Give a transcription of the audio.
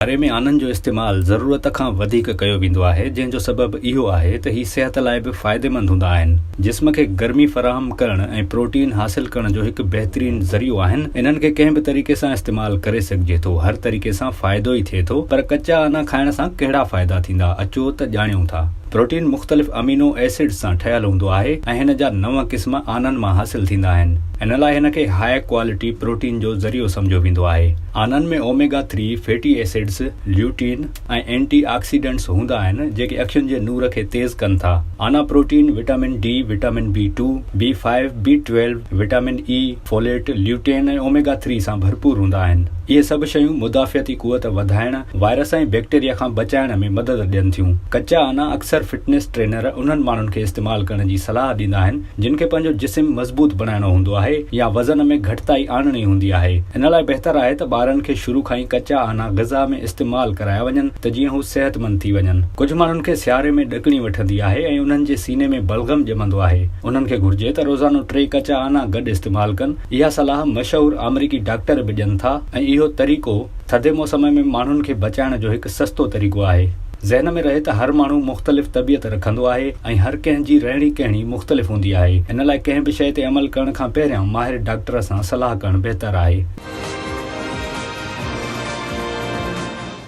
खारे में आननि जो इस्तेमालु ज़रूरत खां वधीक कयो वेंदो आहे, जंहिंजो सबबु इहो आहे त ही सिहत लाइ बि फ़ाइदेमंद हूंदा आहिनि। जिस्म खे गर्मी फ़राहम करण ऐं प्रोटीन हासिल करण जो हिकु बहितरीन ज़रियो आहिनि। इन्हनि खे कंहिं बि तरीक़े सां इस्तेमालु करे सघिजे थो, हर तरीक़े सां फ़ाइदो ई थिए थो। पर कचा आना खाइण सां कहिड़ा फ़ाइदा थींदा, अचो त ॼाणियूं था। प्रोटीन मुख़्तलिफ़ अमीनो एसिड्स सां ठहियलु हूंदो आहे ऐं हिन जा 9 क़िस्म आननि मां हासिल थींदा आहिनि। इन लाइ हिन खे हाई क्वालिटी प्रोटीन जो ज़रियो सम्झो वेंदो आहे। आननि में ओमेगा 3 फैटी एसिड्स, ल्यूटीन ऐं एंटी ऑक्सीडेंट्स हूंदा आहिनि जेके अखियुनि जे नूर खे तेज़ कनि था। आना protein vitamin D, vitamin B2, B5, B12, vitamin E, folate, lutein ऐं ओमेगा 3 सां भरपूर हूंदा आहिनि। इहे सभु शयूं मुदाफ़ियती क़ुवत वधाइण, वायरस ऐं बैक्टीरिया खां बचाइण में मदद ॾियनि थियूं। कचा आना अक्सर फिटनेस ट्रेनर उन्हनि माण्हुनि खे इस्तेमालु करण जी सलाह ॾींदा आहिनि जिन खे पंहिंजो जिस्म मज़बूत बणाइणो हूंदो आहे या वज़न में घटिताई आणणी हूंदी आहे। इन लाइ बहितर आहे त ॿारनि खे शुरू खां ई कचा आना ग़िज़ा में इस्तेमालु कराया वञनि त जीअं हू सेहतमंद थी वञनि। कुझु माण्हुनि खे सियारे में ॾकणी वठंदी आहे ऐं उन्हनि जे सीने में बलगम ॼमंदो आहे। उन्हनि खे घुर्जे त रोज़ानो 3 कचा आना गॾु इस्तेमालु कनि। इहा सलाह मशहूरु अमरीकी डॉक्टर बि ॾियनि था ऐं इहो तरीक़ो थधे मौसम में माण्हुनि खे बचाइण जो हिकु सस्तो तरीक़ो आहे। ज़हन में रहे त हर माण्हू मुख़्तलिफ़ तबियत रखंदो आहे ऐं हर कंहिंजी रहणी कहणी मुख़्तलिफ़ हूंदी आहे। इन लाइ कंहिं बि शइ ते अमल करण खां पहिरियां माहिर डॉक्टर सां सलाह करणु बहितर आहे।